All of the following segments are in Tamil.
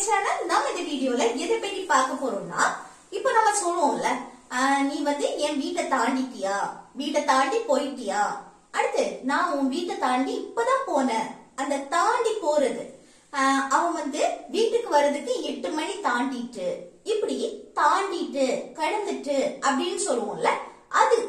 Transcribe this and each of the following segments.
channel. நம்ம இந்த வீடியோல எதை பத்தி பார்க்க போறோம்னா, இப்போ நம்ம சொல்லுவோம்ல, நீ வந்து என் வீட்டை தாண்டிட்டியா, வீட்டை தாண்டி போயிட்டியா, அடுத்து நான் உன் வீட்டை தாண்டி இப்பதான் போனேன். அந்த தாண்டி போறது, அவன் வந்து வீட்டுக்கு வர்றதுக்கு 8 மணி தாண்டிட்டு, இப்படி தாண்டிட்டு கடந்துட்டு அப்படின்னு சொல்லுவோம்ல, அது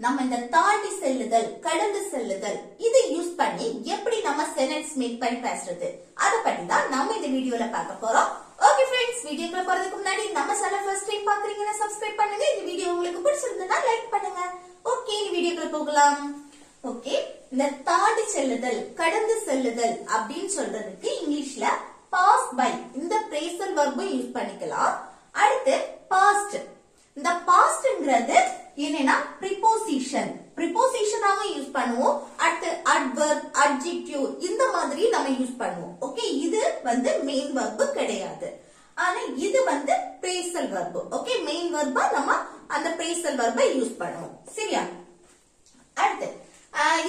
நம்ம இந்த தாண்டி செல்லுதல், கடந்து செல்லுதல், இதை யூஸ் பண்ணி எப்படி நம்ம சென்டென்ஸ் மேக் பண்ணி பேசுறது, அத பத்தி தான் நம்ம இந்த வீடியோல பார்க்க போறோம். ஓகே फ्रेंड्स, வீடியோக்குள்ள போறதுக்கு முன்னாடி நம்ம சேனல் ஃபர்ஸ்ட் டைம் பாக்குறீங்கன்னா சப்ஸ்கிரைப் பண்ணுங்க. இந்த வீடியோ உங்களுக்கு பிடிச்சிருந்தா லைக் பண்ணுங்க. ஓகே, இந்த வீடியோக்குள்ள போகலாம். ஓகே, இந்த தாண்டி செல்லுதல், கடந்து செல்லுதல் அப்படின்னு சொல்றதுக்கு இங்கிலீஷ்ல பாஸ் பை இந்த பிரேசல் வெர்பை யூஸ் பண்ணிக்கலாம். அடுத்து பாஸ்ட். இந்த பாஸ்ட்ங்கிறது என்னன்னா ப்ரிபோசிஷன், ப்ரிபோசிஷனாக யூஸ் பண்ணுவோம். அடுத்து அட்வர்ப், அட்ஜெக்டிவ் இந்த மாதிரி நம்ம யூஸ் பண்ணுவோம். ஓகே, இது வந்து மெயின் வெர்ப் கிடையாது, ஆனா இது வந்து பிரேசல் வெர்ப். ஓகே, மெயின் வெர்பா நம்ம அந்த பிரேசல் வெர்பை யூஸ் பண்ணுவோம். சரியா? அடுத்து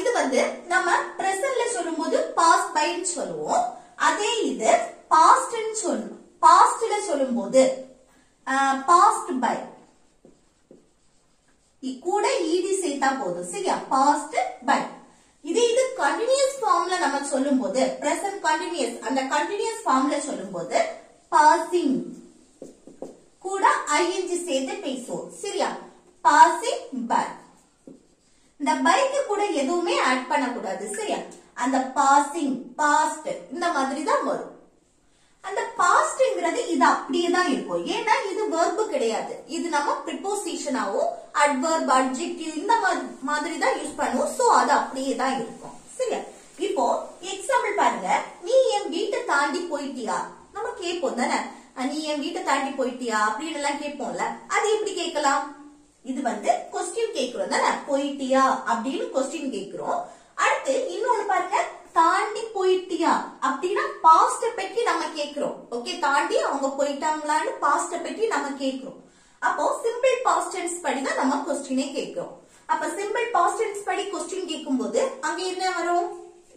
இது வந்து நம்ம பிரசன்ட்ல சொல்லும்போது பாஸ் பைன்னு சொல்லுவோம். அதே இது பாஸ்ட்னு சொல்லுவோம். பாஸ்ட்ல சொல்லும்போது பாஸ்ட் பை கூட ஈடி சேர்த்தா போதும். சரியா? Passed by. இது கண்டினியூஸ் ஃபார்ம்ல நம்ம சொல்லும்போது, பிரசன்ட் கண்டினியூஸ், அந்த கண்டினியூஸ் ஃபார்ம்ல சொல்லும்போது பாசிங் கூட ஐஎன்ஜி சேர்த்து பேசுவோம். சரியா? Passing by. இந்த பைக்கு கூட எதுவுமே ஆட் பண்ணக்கூடாது. சரியா? அந்த பாசிங், பாஸ்ட் இந்த மாதிரி தான் வரும். அந்த பாஸ்ட்ங்கிறது இது அப்படியே தான் இருக்கும். ஏன்னா இது வெர்ப் கிடையாது, இது நம்ம ப்ரிபோசிஷனாவும் அட்வர்ப், அட்ஜெக்டிவ் இந்த மாதிரி தான் யூஸ் பண்ணுவோம். சோ அது அப்படியே தான் இருக்கும். சரியா? இப்போ எக்ஸாம்பிள் பாருங்க. நீ என் வீட்டை தாண்டி போயிட்டியா, நம்ம கேட்போம் தானே, நீ என் வீட்டை தாண்டி போயிட்டியா அப்படின்னு எல்லாம் கேட்போம்ல. அது எப்படி கேட்கலாம்? இது வந்து கொஸ்டின் கேட்கிறோம் தானே, போயிட்டியா அப்படின்னு கொஸ்டின் கேட்கிறோம். அடுத்து இன்னொன்னு பாருங்க, தாண்டி போயிட்டியா அப்படின்னா பாஸ்ட் பத்தி நம்ம கேட்கிறோம். ஓகே, தாண்டி அவங்க போயிட்டாங்களான்னு பாஸ்ட் பத்தி நம்ம கேட்கிறோம். அப்போ சிம்பிள் பாஸ்ட் டென்ஸ் படி தான் நம்ம கொஸ்டினே கேட்கிறோம். அப்ப சிம்பிள் பாஸ்ட் டென்ஸ் படி கொஸ்டின் கேட்கும்போது அங்க என்ன வரும்?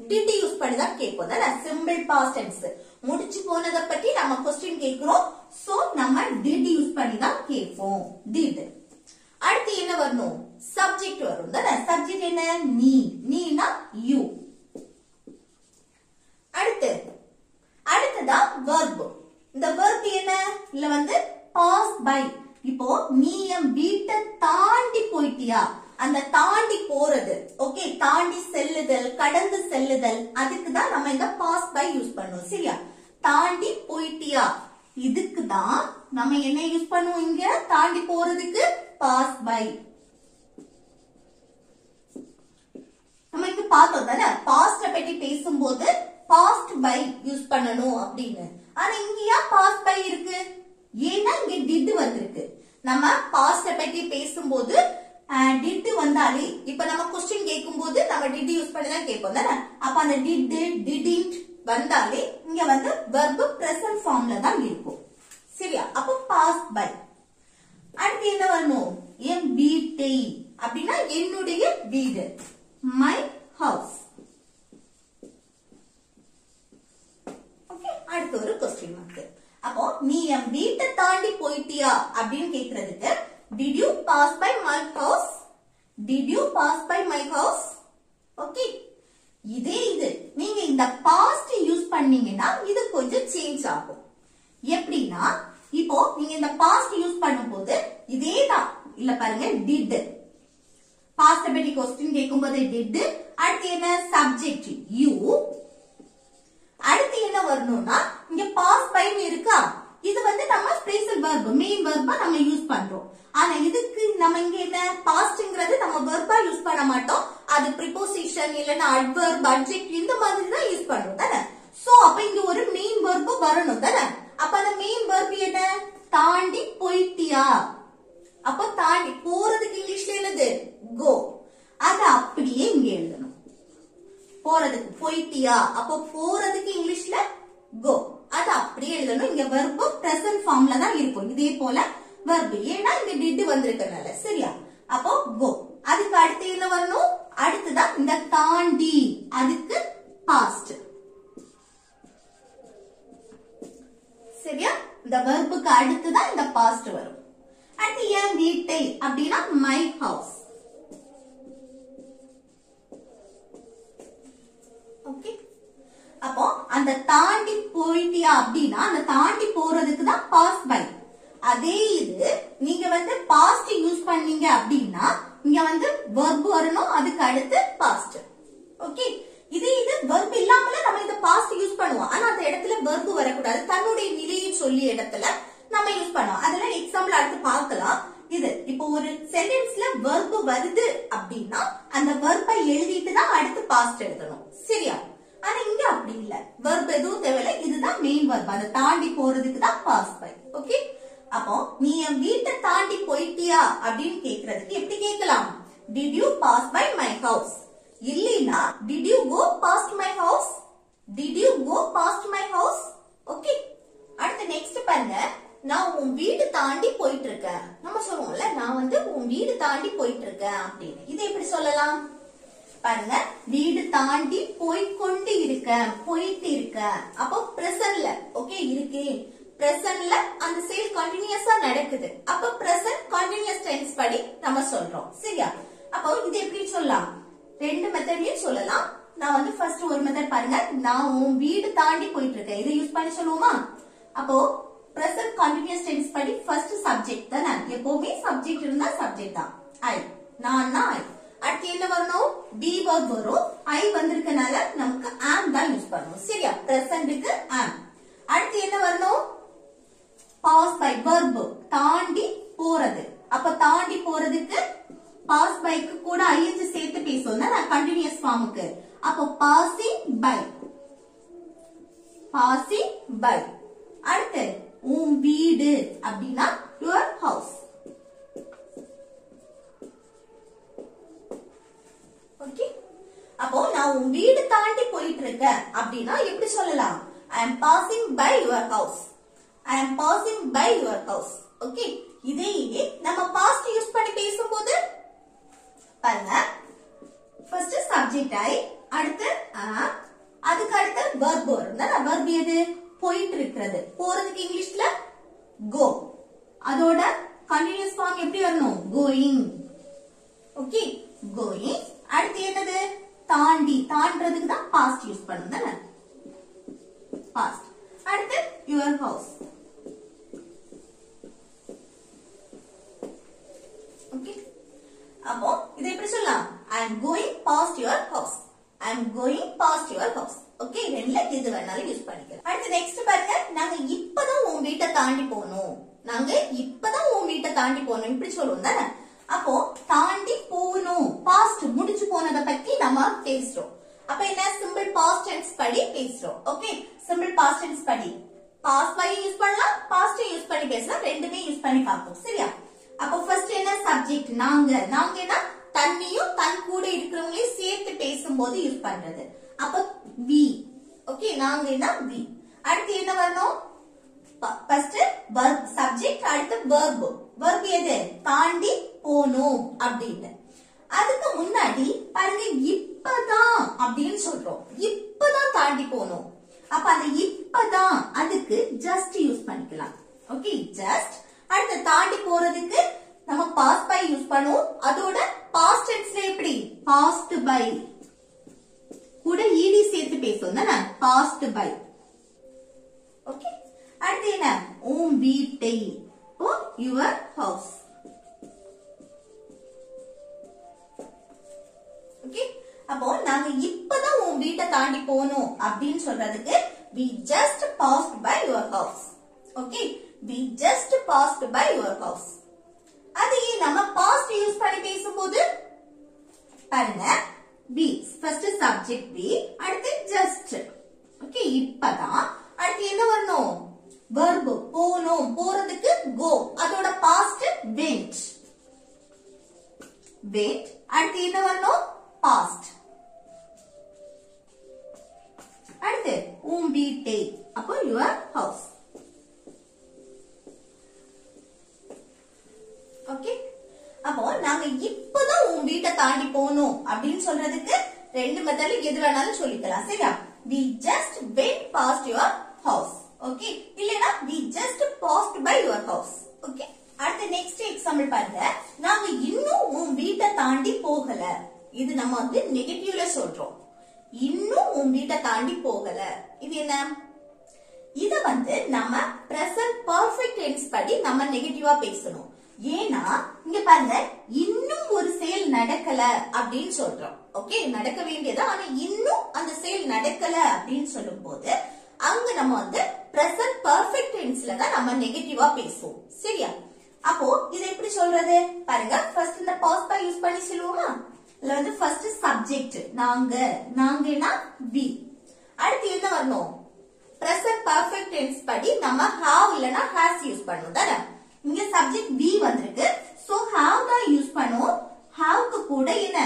டிட் யூஸ் பண்ணி தான் கேட்போம் தானே. சிம்பிள் பாஸ்ட் டென்ஸ் முடிச்சு போனதை பத்தி நம்ம கொஸ்டின் கேட்கிறோம். சோ நம்ம டிட் யூஸ் பண்ணி தான் கேட்போம். டிட். அடுத்து என்ன வரணும்? சப்ஜெக்ட் வரும் தானே. சப்ஜெக்ட் என்ன? நீ, நீனா யூ. அடுத்ததான் வெர்ப். இந்த வெர்ப் என்ன? இல்ல வந்து பாஸ் பை. இப்போ நீ என் வீட்டை தாண்டி போயிட்டியா, அந்த தாண்டி போறது. ஓகே, தாண்டி செல்லுதல், கடந்து செல்லுதல், அதுக்கு தான் நம்ம இந்த பாஸ் பை யூஸ் பண்ணுவோம். சரியா? தாண்டி போயிட்டியா, இதுக்கு தான் நம்ம என்ன யூஸ் பண்ணுவோம்? இங்க தாண்டி போறதுக்கு பாஸ் பை. நம்ம இங்க பார்த்தோம் தானே, பாஸ்ட பத்தி பேசும்போது பாஸ்ட் பை யூஸ் பண்ணணும் அப்படின்னு. ஆனா இங்க ஏன் பாஸ்ட் பை இருக்கு? ஏன்னா இங்க டிட் வந்திருக்கு. நம்ம பாஸ்ட பத்தி பேசும்போது டிட் வந்தாலே, இப்ப நம்ம கொஸ்டின் கேட்கும்போது நம்ம டிட் யூஸ் பண்ணி தான் கேட்போம் தானே. அப்ப அந்த டிட், டிடின்ட் வந்தாலே இங்க வந்து வெர்ப் பிரசன்ட் ஃபார்ம்ல தான் இருக்கும். சரியா? அப்ப பாஸ் பை. அடுத்து என்ன வரணும்? என் வீட்டை அப்படின்னா என்னுடைய வீடு, மை ஹவுஸ். அடுத்து ஒரு கொஸ்டின் மார்க். அப்போ நீ என் வீட்டை தாண்டி போயிட்டியா அப்படின்னு கேக்குறதுக்கு did you pass by my house, did you pass by my house. Okay, இதே இது நீங்க இந்த பாஸ்ட் யூஸ் பண்ணீங்கன்னா இது கொஞ்சம் சேஞ்ச் ஆகும். எப்படின்னா, இப்போ நீங்க இந்த பாஸ்ட் யூஸ் பண்ணும்போது இதே தான் இல்ல பாருங்க, did பாஸ்ட் பத்தி கொஸ்டின் கேட்கும்போது did, அடுத்து என்ன? Subject you. அடுத்து என்ன வரணும்னா, இங்க பாஸ் பைன்னு இருக்கா, இது வந்து நம்ம பிரேசல் வெர்ப், மெயின் வெர்பா நம்ம யூஸ் பண்றோம். ஆனா இதுக்கு நம்ம இங்க என்ன, பாஸ்ட்ங்கிறது நம்ம வெர்பா யூஸ் பண்ண மாட்டோம். அது ப்ரிபோசிஷன் இல்லனா அட்வர்ப், அட்ஜெக்டிவ் இந்த மாதிரி தான் யூஸ் பண்றோம் தானே. சோ அப்ப இங்க ஒரு மெயின் வெர்ப் வரணும் தானே. அப்ப அந்த மெயின் வெர்ப் என்ன? தாண்டி போயிட்டியா. அப்ப தாண்டி போறதுக்கு இங்கிலீஷ்ல என்னது? கோ. அது அப்படியே இங்க எழுதணும். போறதுக்கு போயிட்டியா, அப்போ போறதுக்கு இங்கிலீஷ்ல கோ, அது அப்படியே எழுதணும். இங்க வெர்ப் பிரசன்ட் ஃபார்ம்ல தான் இருக்கும். இதே போல வெர்ப், ஏன்னா இங்க டிட் வந்திருக்கனால. சரியா? அப்போ கோ. அதுக்கு அடுத்து என்ன வரணும்? அடுத்துதான் இந்த தாண்டி, அதுக்கு பாஸ்ட். சரியா? இந்த வெர்புக்கு அடுத்துதான் இந்த பாஸ்ட் வரும். அடுத்து என் வீட்டை அப்படின்னா மை ஹவுஸ். ஓகே, அப்போ அந்த தாண்டி போயிட்டியா அப்படின்னா அந்த தாண்டி போறதுக்கு தான் பாஸ் பை. அதே இது நீங்க வந்து பாஸ்ட் யூஸ் பண்ணீங்க அப்படின்னா இங்க வந்து வெர்ப் வரணும், அதுக்கு அடுத்து பாஸ்ட். ஓகே, இது வெர்ப் இல்லாமல நம்ம இந்த பாஸ்ட் யூஸ் பண்ணுவோம். ஆனா அந்த இடத்துல வெர்ப் வரக்கூடாது, தன்னுடைய நிலையை சொல்லிய இடத்துல நம்ம யூஸ் பண்ணுவோம். அதெல்லாம் எக்ஸாம்பிள் அடுத்து பார்க்கலாம். இது இப்போ ஒரு சென்டென்ஸ்ல வெர்ப் வருது அப்படின்னா அந்த வெர்பை எழுதிட்டு தான் அடுத்து பாஸ்ட் எழுதணும். சரியா? ஆனா இங்க அப்படி இல்ல, வெர்ப் எதுவும் தேவையில்லை, இதுதான் மெயின் வெர்ப். அதை தாண்டி போறதுக்கு தான் பாஸ் பை. ஓகே, அப்போ நீ என் வீட்டை தாண்டி போயிட்டியா அப்படின்னு கேக்குறதுக்கு எப்படி கேட்கலாம்? Did you pass by my house? இல்லைனா did you go past my house? Did you go past my house? Okay, அடுத்து நெக்ஸ்ட் பாருங்க. நான் உன் வீடு தாண்டி போயிட்டு இருக்கேன். நம்ம சொல்லுவோம்ல, நான் வந்து உன் வீடு தாண்டி போயிட்டு இருக்கேன் அப்படின்னு. இதை எப்படி சொல்லலாம் பாருங்க. வீடு தாண்டி போய்கொண்டு இருக்கேன், போயிட்டு இருக்கேன். அப்போ பிரசன்ட்ல ஓகே இருக்கு. பிரசன்ட்ல அந்த செயல் கண்டினியூஸா நடக்குது. அப்ப பிரசன்ட் கண்டினியூஸ் டென்ஸ் படி நம்ம சொல்றோம். சரியா? அப்போ இது எப்படி சொல்லலாம்? ரெண்டு மெத்தட்லயும் சொல்லலாம். நான் வந்து ஃபர்ஸ்ட் ஒரு மெத்தட் பாருங்க. நான் உன் வீடு தாண்டி போயிட்டு இருக்கேன், இதை யூஸ் பண்ணி சொல்லுவோமா? அப்போ பிரசன்ட் கண்டினியூஸ் டென்ஸ் படி ஃபர்ஸ்ட் சப்ஜெக்ட் தானே, எப்பவுமே சப்ஜெக்ட் இருந்தா சப்ஜெக்ட் தான். ஐ, நான் ஐ. அடுத்து என்ன வரணும்? பி வெர்ப் வரும். ஐ வந்திருக்கனால நமக்கு ஆம் தான் யூஸ் பண்ணணும். சரியா? பிரசன்ட்க்கு ஆம். அடுத்து என்ன வரணும்? பாஸ் பை வெர்ப், தாண்டி போறது. அப்ப தாண்டி போறதுக்கு பாஸ் பைக்கு கூட ஐஎன்ஜி சேர்த்து பேசுவோம் தான் கண்டினியூஸ் ஃபார்முக்கு. அப்போ பாசிங் பை, பாசிங் பை. அடுத்து உன் வீடு அப்படின்னா யுவர் ஹவுஸ். ஓகே, அப்போ நான் உன் வீடு தாண்டி போயிட்டு இருக்கேன் அப்படின்னா எப்படி சொல்லலாம்? I am passing by your house. I am passing by your house. Okay, இதே நம்ம பாஸ்ட் யூஸ் பண்ணி பேசும்போது பாருங்க. ஃபர்ஸ்ட் சப்ஜெக்ட் ஐ, அடுத்து அதுக்கு அடுத்து வெர்ப் வரும். வெர்ப் எது? போயிட்டு இருக்கிறது. போறதுக்கு இங்கிலீஷ்ல go. அதோட கண்டினியூஸ் ஃபார்ம் எப்படி வரணும்? going. Okay, going. அடுத்து என்னது? தாண்டி, தாண்டறதுக்கு தான் பாஸ்ட் யூஸ் பண்ணணும் தானே, பாஸ்ட். அடுத்து your house. ஓகே, அப்போ இதை எப்படி சொல்லலாம்? I am going past your house. I am going past your house. Okay, ரெண்டுல எது வேணாலும் யூஸ் பண்ணிக்கலாம். அடுத்து நெக்ஸ்ட் பாருங்க. நாங்க இப்பதான் உன் வீட்டை தாண்டி போனோம், நாங்க இப்பதான் உன் வீட்டை தாண்டி போனோம் இப்படி சொல்லுவோம் தானே. அப்போ தாண்டி போகணும், பாஸ்ட் முடிஞ்சு போனதை பத்தி நம்ம பேசுறோம். அப்ப என்ன? சிம்பிள் பாஸ்ட் டென்ஸ் படி பேசுறோம். ஓகே, சிம்பிள் பாஸ்ட் டென்ஸ் படி பாஸ்ட் பை யூஸ் பண்ணலாம், பாஸ்ட் யூஸ் பண்ணி பேசலாம், ரெண்டுமே யூஸ் பண்ணி பார்ப்போம். சரியா? அப்போ ஃபர்ஸ்ட் என்ன? சப்ஜெக்ட் நாங்க. நாங்கன்னா தன்னையும் தன் கூட இருக்கிறவங்களையும் சேர்த்து பேசும்போது யூஸ் பண்றது. அப்ப we. Okay, நாங்கன்னா we. அடுத்து என்ன வரணும்? ஃபர்ஸ்ட் verb, சப்ஜெக்ட், அடுத்து verb. verb எது? தாண்டி போணும் அப்படின்னு. அதுக்கு முன்னாடி பாருங்க, இப்பதான் அப்படின்னு சொல்றோம். இப்பதான் தாண்டி போணும். அப்ப அந்த இப்பதான் அதுக்கு just யூஸ் பண்ணிக்கலாம். Okay, just. அடுத்து தாண்டி போறதுக்கு நம்ம பாஸ்ட் பை யூஸ் பண்ணுவோம். அதோட பாஸ்ட் டென்ஸ்ல எப்படி? பாஸ்ட் பை கூட ed சேர்த்து பேசுவோம் தானே, பாஸ்ட் பை. ஓகே, அடுத்து என்ன? உன் வீட்டை, யுவர் ஹவுஸ். ஓகே, அப்போ நாங்க இப்பதான் உன் வீட்டை தாண்டி போனோம் அப்படின்னு சொல்றதுக்கு we just passed by your house. Okay, we just passed by your house. அது நம்ம பாஸ்ட் யூஸ் பண்ணி பேசும்போது பாருங்க, be first subject be, அடுத்து just. ஓகே, இப்பதான். அடுத்து என்ன வரணும்? verb, போணும், போறதுக்கு go. அதோட past went. went. அடுத்து என்ன வரணும்? past. அடுத்து உன் வீட்டை, அப்போ your house. ஓகே, அப்போ நாங்க இப்பதான் உன் வீட்டை தாண்டி போனோம் அப்படின்னு சொல்றதுக்கு ரெண்டு மெத்தட்ல எது வேணாலும் சொல்லிக்கலாம். சரியா? we just went past your house. Okay, இல்லனா we just your house. Okay. அடுத்த நெக்ஸ்ட் எக்ஸாம்பிள் பாருங்க. நாங்க இன்னும் உன் வீட்டை தாண்டி போகல. இது நம்ம வந்து நெகட்டிவ்ல சொல்றோம். இன்னும் உன் வீட்டை தாண்டி போகல. இது என்ன? இத வந்து நம்ம present perfect tense படி நம்ம நெகட்டிவா பேசணும். ஏன்னா இங்க பாருங்க, இன்னும் ஒரு செயல் நடக்கல அப்படின்னு சொல்றோம். ஓகே, நடக்க வேண்டியது, ஆனா இன்னும் அந்த செயல் நடக்கல அப்படின்னு சொல்லும் போது அங்க நம்ம வந்து present perfect tenseல தான் நம்ம நெகட்டிவா பேசுவோம். சரியா? அப்போ இத எப்படி சொல்றது பாருங்க. ஃபர்ஸ்ட் இந்த past by யூஸ் பண்ணி சொல்லுவோமா? இதுல வந்து ஃபர்ஸ்ட் சப்ஜெக்ட் நாங்க, நாங்கன்னா we. அடுத்து என்ன வரணும்? present perfect tense படி நம்ம have இல்லனா has யூஸ் பண்ணனும் தானே. இங்க சப்ஜெக்ட் we வந்திருக்கு. சோ have தான் யூஸ் பண்ணுவோம். have க்கு கூட என்ன?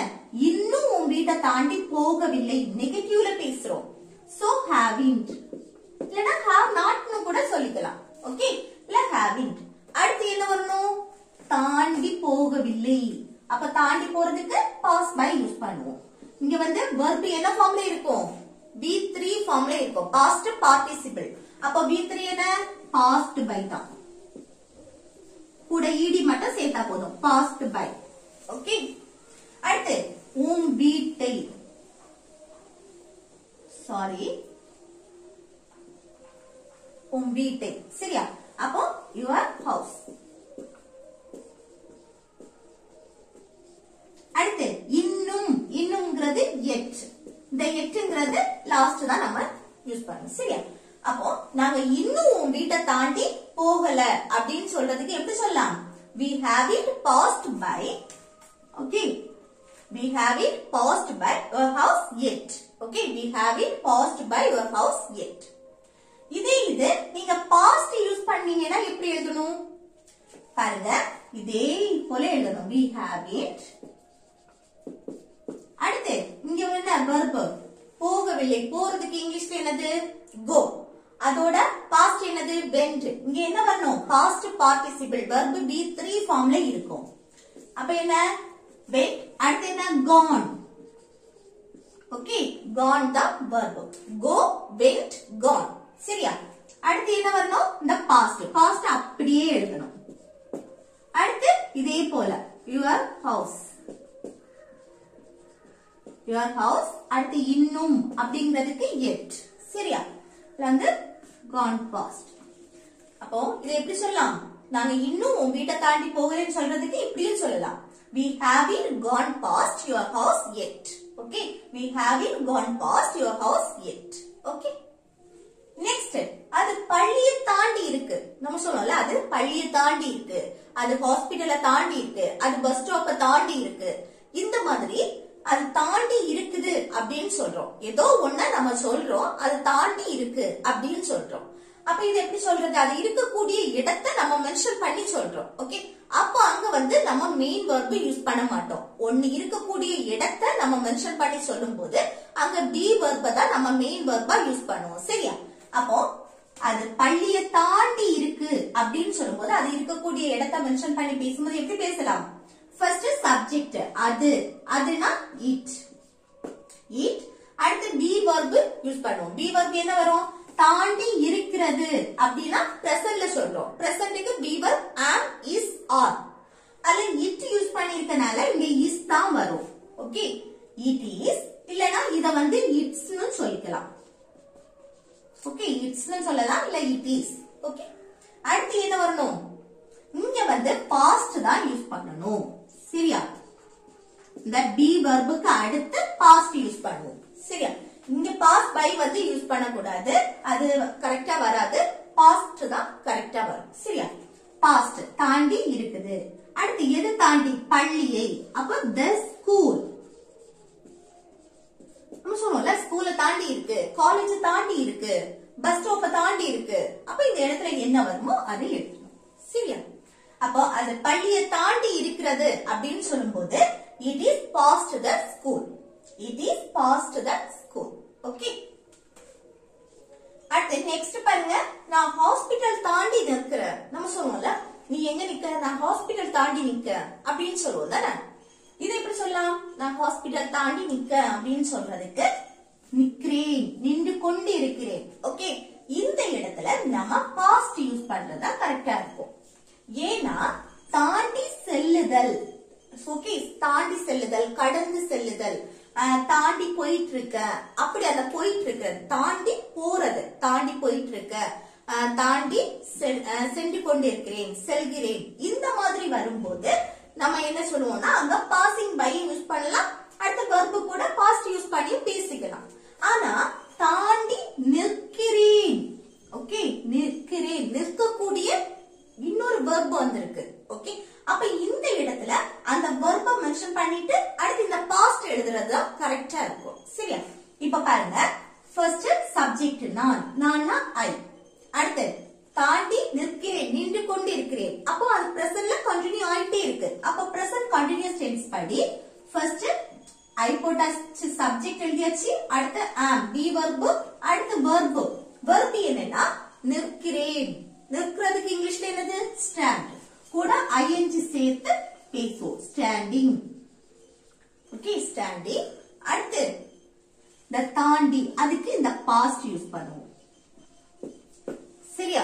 இன்னும் உன் வீட்டை தாண்டி போகவில்லை நெகட்டிவ்ல பேசுறோம். சோ haven't இல்லனா have not னு கூட சொல்லிக்கலாம். ஓகே, இல்ல haven't. அடுத்து என்ன வரணும்? தாண்டி போகவில்லை. அப்ப தாண்டி போறதுக்கு pass by யூஸ் பண்ணுவோம். இங்க வந்து verb என்ன ஃபார்ம்ல இருக்கும்? V3 ஃபார்ம்ல இருக்கும். past participle. அப்ப V3 என்ன? past by தான். கூட ed மட்டும் சேர்த்தா போதும். past by. ஓகே. அடுத்து உன் வீட்டை, சாரி, உன் வீட்டை. சரியா? அப்போ your house. அடுத்து இன்னும், இன்னும்ங்கிறது yet. இந்த yetங்கிறது லாஸ்ட் தான் நம்ம யூஸ் பண்ணணும். சரியா? அப்போ நாங்க இன்னும் உன் வீட்டை தாண்டி போகல அப்படின்னு சொல்றதுக்கு எப்படி சொல்லலாம்? we have it passed by. okay, we have it passed by your house yet. okay, we have it passed by your house yet. இது நீங்க past யூஸ் பண்ணீங்கன்னா எப்படி எழுதணும் பாருங்க. இதே போல எழுதணும். we have it. அடுத்து இங்க என்ன verb? போகவில்லை. போறதுக்கு இங்கிலீஷ்ல என்னது? go. அதோட past என்னது? went. இங்க என்ன வரணும்? past participle verb V3 ஃபார்ம்ல இருக்கும். அப்ப என்ன? went. அடுத்து என்ன? gone. ஓகே, gone தான் verb. go, went, gone. சரியா? அடுத்து என்ன வரணும்? இந்த past. past அப்படியே எழுதணும். அடுத்து இதே போல your house. your house. அடுத்து இன்னும் அப்படிங்கிறதுக்கு yet. சரியா? வந்து gone past. அப்போ இதை எப்படி சொல்லலாம்? நாங்க இன்னும் உன் வீட்டை தாண்டி போகலன்னு சொல்றதுக்கு இப்படியும் சொல்லலாம். we haven't gone past your house yet. okay, we haven't gone past your house yet. okay. Next, அது பள்ளியை தாண்டி இருக்கு. நம்ம சொல்லல, அது பள்ளியை தாண்டி இருக்கு, அது ஹாஸ்பிடலை தாண்டி இருக்கு, அது பஸ் ஸ்டாப்பை தாண்டி இருக்கு. இந்த மாதிரி அது தாண்டி இருக்குது அப்படின்னு சொல்றோம். ஏதோ ஒண்ணு நம்ம சொல்றோம், அது தாண்டி இருக்கு அப்படின்னு சொல்றோம். அப்ப இது எப்படி சொல்றது? அது இருக்கக்கூடிய இடத்தை நம்ம மென்ஷன் பண்ணி சொல்றோம். ஓகே, அப்போ அங்க வந்து நம்ம மெயின் verb யூஸ் பண்ண மாட்டோம். ஒன்னு இருக்கக்கூடிய இடத்தை நம்ம மென்ஷன் பண்ணி சொல்லும் போது அங்க be verb தான் நம்ம மெயின் verb யூஸ் பண்ணுவோம். சரியா? அப்போ அது பள்ளியை தாண்டி இருக்கு அப்படின்னு சொல்லும் போது அது இருக்கக்கூடிய இடத்தை மென்ஷன் பண்ணி பேசும்போது எப்படி பேசலாம்? ஃபர்ஸ்ட் சப்ஜெக்ட் அது, அதுனா it. it. அடுத்து be verb யூஸ் பண்ணுவோம். be verb என்ன வரும்? தாண்டி இருக்கிறது அப்படின்னா பிரசன்ட்ல சொல்றோம். பிரசன்ட்க்கு be verb am, is, are. அதுல it யூஸ் பண்ணிருக்கனால இங்க is தான் வரும். ஓகே, it is இல்லனா இத வந்து it's னு சொல்லிக்கலாம். ஓகே, it's னு சொல்லலாம், இல்ல it is. ஓகே, அடுத்து என்ன வரணும்? இங்க வந்து past தான் யூஸ் பண்ணணும். சரியா? இந்த be verb-க்கு அடுத்து past யூஸ் பண்ணுவோம். சரியா? இங்க pass by வந்து யூஸ் பண்ண கூடாது, அது கரெக்ட்டா வராது. past தான் கரெக்ட்டா வரும். சரியா? past தாண்டி இருக்குது. அடுத்து எது தாண்டி? பள்ளியை. அப்ப the school. நம்ம சொல்றோம்ல, ஸ்கூலை தாண்டி இருக்கு, காலேஜ் தாண்டி இருக்கு, பஸ் ஸ்டாப்பை தாண்டி இருக்கு. அப்ப இந்த இடத்துல என்ன வருமோ அதை எழுதணும். சரியா? அப்போ அது பள்ளியை தாண்டி இருக்கிறது அப்படின்னு சொல்லும்போது it is past the school. it is past the school. Okay, அடுத்து நெக்ஸ்ட் பாருங்க. நான் ஹாஸ்பிடல் தாண்டி நிக்கிறேன். நம்ம சொல்லுவோம்ல, நீ எங்க நிக்கிற? நான் ஹாஸ்பிடல் தாண்டி நிக்கிறேன் அப்படின்னு சொல்லுவோம் தானே. இதை எப்படி சொல்லலாம்? நான் ஹாஸ்பிடல் தாண்டி நிக்க அப்படின்னு சொல்றதுக்கு நிக்கிறேன், நின்று கொண்டு இருக்கிறேன். ஓகே, இந்த இடத்துல நம்ம பாஸ்ட் யூஸ் பண்றதா கரெக்டா இருக்கும். ஏன்னா தாண்டி செல்லுதல், ஓகே, தாண்டி செல்லுதல், கடந்து செல்லுதல், தாண்டி போயிட்டு இருக்க, அப்படி அந்த போயிட்டு இருக்க, தாண்டி போறது, தாண்டி போயிட்டு இருக்க, தாண்டி சென்று கொண்டிருக்கிறேன், செல்கிறேன், இந்த மாதிரி வரும்போது நம்ம என்ன சொல்லுவோம்னா அங்க பாசிங் பை யூஸ் பண்ணலாம், அடுத்த வெர்பு கூட பாஸ்ட் யூஸ் பண்ணி பேசிக்கலாம். ஆனா தாண்டி நிற்கிறேன், ஓகே, நிற்கிறேன், நிற்கக்கூடிய இன்னொரு வெர்பு வந்திருக்கு. ஓகே, அப்ப இந்த இடத்துல அந்த வெர்பை மென்ஷன் பண்ணிட்டு அடுத்து இந்த பாஸ்ட் எழுதுறது கரெக்டா இருக்கும். சரியா? இப்ப பாருங்க, ஃபர்ஸ்ட் சப்ஜெக்ட் நான், நான்னா ஐ. அடுத்து தாண்டி நிற்கிறேன், நின்று கொண்டு இருக்கிறேன். அப்போ அது பிரசன்ட்ல கண்டினியூ ஆயிட்டே இருக்கு. அப்ப பிரசன்ட் கண்டினியூஸ் டென்ஸ் படி ஃபர்ஸ்ட் ஐ போட்டாச்சு, சப்ஜெக்ட் எழுதியாச்சு, அடுத்து ஆம் பி வெர்பு, அடுத்து வெர்பு. வெர்பு என்னன்னா நிற்கிறேன், நிற்கிறதுக்கு இங்கிலீஷ்ல என்னது ஸ்டாண்ட், கூட ஐஎன்ஜி சேர்த்து பேசுவோம், ஸ்டாண்டிங். Okay, standing. அடுத்து இந்த தாண்டி, அதுக்கு இந்த பாஸ்ட் யூஸ் பண்ணுவோம். சரியா?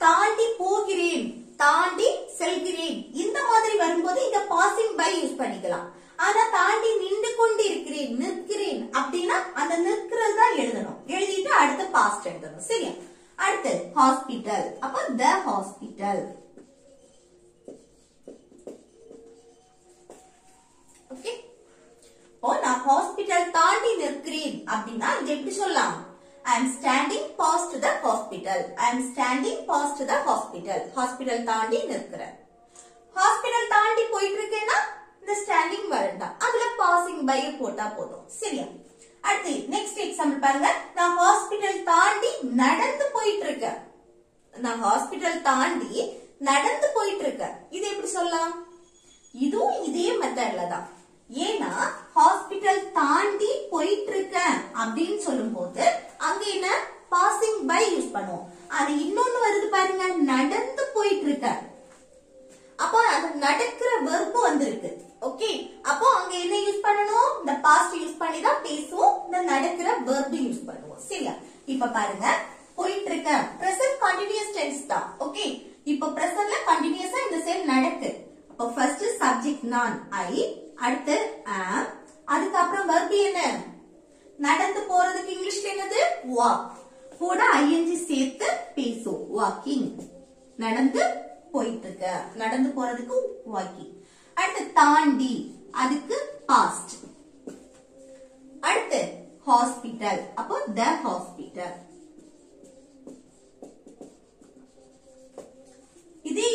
தாண்டி போகிறேன், தாண்டி செல்கிறேன், இந்த மாதிரி வரும்போது இந்த பாசிங் பை யூஸ் பண்ணிக்கலாம். ஆனா தாண்டி நின்று கொண்டு இருக்கிறேன், நிற்கிறேன் அப்படின்னா அந்த நிற்கிறது தான் எழுதணும், எழுதிட்டு அடுத்து பாஸ்ட் எழுதணும். சரியா? அடுத்து ஹாஸ்பிட்டல், அப்ப த ஹாஸ்பிட்டல். ஓகே, ஓ நான் ஹாஸ்பிட்டல் தாண்டி நிற்கிறேன் அப்படின்னா இது எப்படி சொல்லலாம்? I am standing past the hospital. I am standing past the hospital. Hospital தாண்டி நிற்கிறேன். ஹாஸ்பிடல் தாண்டி போயிட்டு இருக்கேன்னா இந்த ஸ்டாண்டிங் வேண்டாம், அதுல பாசிங் பை போட்டா போதும். சரியா? அடுத்து நெக்ஸ்ட் எக்ஸாம்பிள் பாருங்க, நான் ஹாஸ்பிடல் தாண்டி நடந்து போயிட்டு இருக்கேன். நான் ஹாஸ்பிடல் தாண்டி நடந்து போயிட்டு இருக்கேன், இது எப்படி சொல்லலாம்? இதுவும் இதே மெத்தட்ல தான். ஏன்னா ஹாஸ்பிடல் தாண்டி போயிட்டு இருக்கேன் அப்படின்னு சொல்லும் போது அங்க என்ன பாசிங் பை யூஸ் பண்ணுவோம். அது இன்னொன்னு வருது பாருங்க, நடந்து போயிட்டு இருக்க, அப்போ அது நடக்கிற வெர்பு வந்திருக்கு. ஓகே, அப்போ அங்க என்ன யூஸ் பண்ணணும்? இந்த பாஸ்ட் யூஸ் பண்ணி தான் பேசுவோம், இந்த நடக்கிற வெர்பு யூஸ் பண்ணுவோம். சரியா? இப்ப பாருங்க, போயிட்டு இருக்க பிரசன்ட் கண்டினியூஸ் டென்ஸ் தான். ஓகே, இப்ப பிரசன்ட்ல கண்டினியூஸா இந்த சைடு நடக்கு. அப்போ ஃபர்ஸ்ட் சப்ஜெக்ட் நான் ஐ, அடுத்து am, அதுக்கப்புறம் வெர்பு என்ன? நடந்து போறதுக்கு இங்கிலீஷ்ல என்னது? walk, கூட ஐஎன்ஜி சேர்த்து பேசும், walking, நடந்து போயிட்டு இருக்க, நடந்து போறதுக்கு walking. அடுத்து தாண்டி, அதுக்கு past. அடுத்து ஹாஸ்பிட்டல், அப்போ the hospital. இது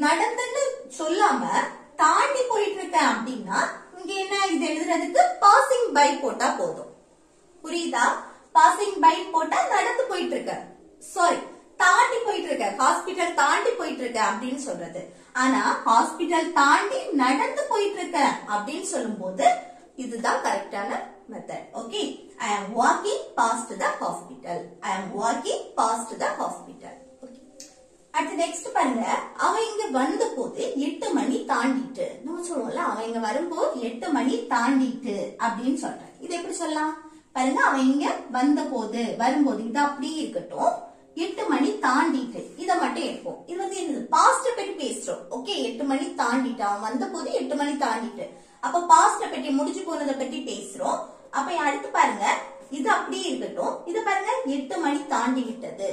நடந்துன்னு சொல்லாம தாண்டி போயிட்டு இருக்க அப்படின்னா இங்க என்ன இது எழுதுறதுக்கு பாசிங் பை போட்டா போதும். புரியுதா? பாசிங் பை போட்டா நடந்து போயிட்டு இருக்க, சாரி தாண்டி போயிட்டு இருக்க, ஹாஸ்பிட்டல் தாண்டி போயிட்டு இருக்க அப்படின்னு சொல்றது. ஆனா ஹாஸ்பிட்டல் தாண்டி நடந்து போயிட்டு இருக்க அப்படின்னு சொல்லும் போது இதுதான் கரெக்டான method. Okay, I am walking past the hospital. I am walking past the hospital. அடுத்து நெக்ஸ்ட் பாருங்க, அவன் இங்க வந்த போது 8 மணி தாண்டிட்டு, நம்ம சொல்லுவோம்ல அவன் இங்க வரும்போது 8 மணி தாண்டிட்டு அப்படின்னு சொல்றேன். இது எப்படி சொல்லலாம் பாருங்க, அவன் இங்க வந்த போது வரும்போது இது அப்படியே இருக்கட்டும், 8 மணி தாண்டிட்டு இத மட்டும் எடுப்போம். இது வந்து என்னது? பாஸ்ட் பத்தி பேசுறோம். ஓகே, 8 மணி தாண்டிட்டு, அவன் வந்த போது 8 மணி தாண்டிட்டு, அப்ப பாஸ்ட பத்தி முடிஞ்சு போனதை பத்தி பேசுறோம். அப்ப அடுத்து பாருங்க, இது அப்படியே இருக்கட்டும், இது பாருங்க 8 மணி தாண்டி விட்டது,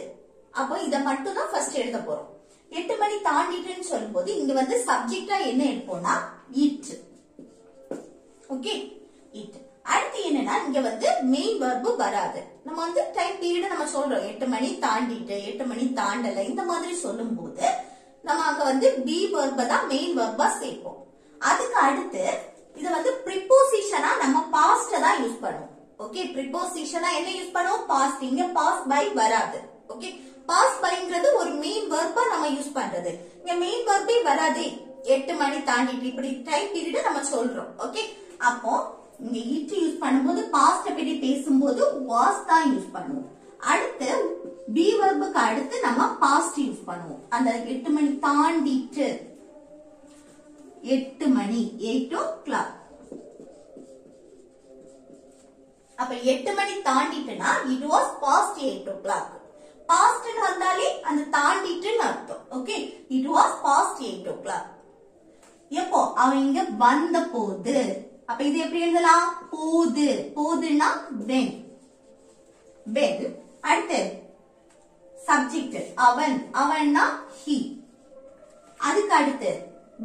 அப்போ இத மட்டும் தான் ஃபர்ஸ்ட் எழுத போறோம். 8 மணி தாண்டிட்டுன்னு சொல்லும் போது இங்க வந்து சப்ஜெக்டா என்ன எடுப்போம்னா இட். Okay, it. அடுத்து என்னன்னா இங்க வந்து மெயின் வெர்பு வராது. நம்ம வந்து டைம் பீரியட் நம்ம சொல்றோம் 8 மணி தாண்டிட்டு, 8 மணி தாண்டல, இந்த மாதிரி சொல்லும் போது நம்ம அங்க வந்து பி வெர்பை தான் மெயின் வெர்பா சேர்ப்போம். அதுக்கு அடுத்து இது வந்து ப்ரிபோசிஷனா நம்ம பாஸ்ட தான் யூஸ் பண்ணுவோம். ஓகே, ப்ரிபோசிஷனா என்ன யூஸ் பண்ணுவோம்? பாஸ்ட். இங்க பாஸ் பை வராது. ஓகே, பாஸ் பைங்கிறது ஒரு மெயின் வெர்பா நம்ம யூஸ் பண்றது. இங்க மெயின் வெர்பே வராதே, 8 மணி தாண்டிட்டு இப்படி டைம் பீரியட் நம்ம சொல்றோம். ஓகே, அப்போ இங்க இட் யூஸ் பண்ணும்போது பாஸ்ட பத்தி பேசும்போது வாஸ் தான் யூஸ் பண்ணுவோம். அடுத்து பி வெர்புக்கு அடுத்து நம்ம பாஸ்ட் யூஸ் பண்ணுவோம். அந்த 8 மணி தாண்டிட்டு, 8 மணி 8 o'clock. அப்ப 8 மணி தாண்டிட்டுனா it was past 8 o'clock. Past வந்தாலே அந்த தாண்டிட்டுன்னு அர்த்தம். ஓகே, it அவன் இங்க வந்த போது. அப்ப இது எப்படி எழுதலாம்? போது. போதுன்னா when. when. அடுத்து சப்ஜெக்ட் அவன். அவன்னா he. அதுக்கு அடுத்து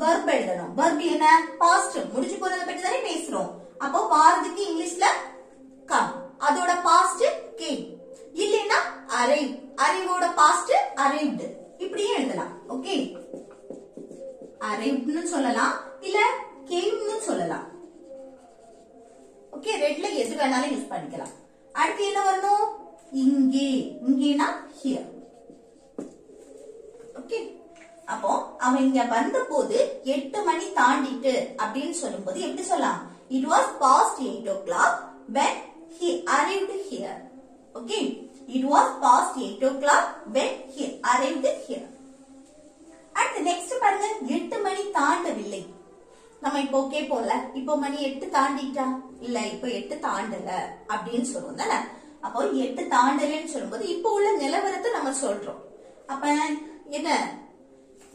verb எழுதணும். verb என்ன? past. முடிஞ்சு போறத பத்தி தானே பேசுறோம். அப்போ வாரதுக்கு இங்கிலீஷ்ல come. அதோட past came. இல்லைன்னா arrive. arriveோட past arrived. இப்படியே எழுதலாம். ஓகே, arrived னு சொல்லலாம், இல்ல came னு சொல்லலாம். ஓகே, ரெட்ல எது வேணாலும் யூஸ் பண்ணிக்கலாம். அடுத்து என்ன வரணும்? இங்கே. இங்கேனா here. ஓகே, அப்போ அவன் இங்க வந்த போது 8 மணி தாண்டிட்டு அப்படின்னு சொல்லும்போது எப்படி சொல்லலாம்? It was past 8 o'clock when he arrived here. Okay, it was past 8 o'clock when he arrived here. அடுத்து நெக்ஸ்ட் பாருங்க, 8 மணி தாண்டவில்லை. நம்ம இப்போ கேட்போம்ல, இப்போ மணி 8 தாண்டிட்டா? இல்ல, இப்போ 8 தாண்டல அப்படின்னு சொல்லுவோம் தானே. அப்போ 8 தாண்டலன்னு சொல்லும்போது இப்போ உள்ள நிலவரத்தை நம்ம சொல்றோம். அப்ப என்ன,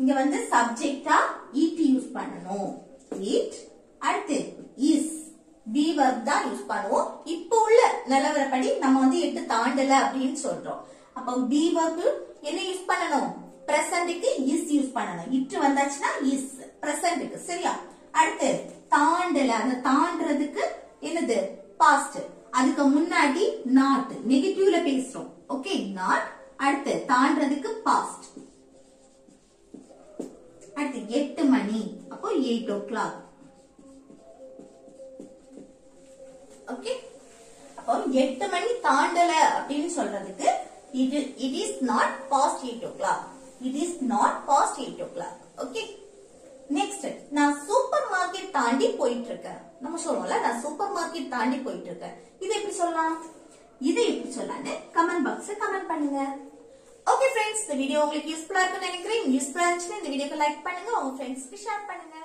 இங்க வந்து சப்ஜெக்டா it யூஸ் பண்ணணும். it. அடுத்து is be verb தான் யூஸ் பண்ணுவோம். இப்போ உள்ள நிலவரப்படி நம்ம வந்து 8 தாண்டல அப்படின்னு சொல்றோம். அப்ப be verb என்ன யூஸ் பண்ணணும்? பிரசன்ட்க்கு is யூஸ் பண்ணணும். it வந்தாச்சுன்னா is பிரசன்ட்க்கு. சரியா? அடுத்து தாண்டல, அந்த தாண்டறதுக்கு என்னது? past. அதுக்கு முன்னாடி not, நெகட்டிவ்ல பேசுறோம். Okay, not. அடுத்து தாண்டறதுக்கு past. அடுத்து 8 மணி, அப்போ 8 o'clock. ஓகே, அப்போ 8 மணி தாண்டல அப்படின்னு சொல்றதுக்கு it is not past 8 o'clock. It is not past 8 o'clock. Okay, next, நான் சூப்பர் மார்க்கெட் தாண்டி போயிட்டு இருக்கேன். நம்ம சொல்லுவோம்ல, நான் சூப்பர் மார்க்கெட் தாண்டி போயிட்டு இருக்கேன். இது எப்படி சொல்லலாம்? இதை எப்படி சொல்லலாம்னு கமெண்ட் பாக்ஸ்ல கமெண்ட் பண்ணுங்க. ஓகே ஃப்ரெண்ட்ஸ், இந்த வீடியோ உங்களுக்கு யூஸ்ஃபுல்லா இருக்கும்னு நினைக்கிறேன். யூஸ்ஃபுல்லா இருந்துச்சுன்னா இந்த வீடியோக்கு லைக் பண்ணுங்க, உங்க ஃப்ரெண்ட்ஸ்க்கு ஷேர் பண்ணுங்க.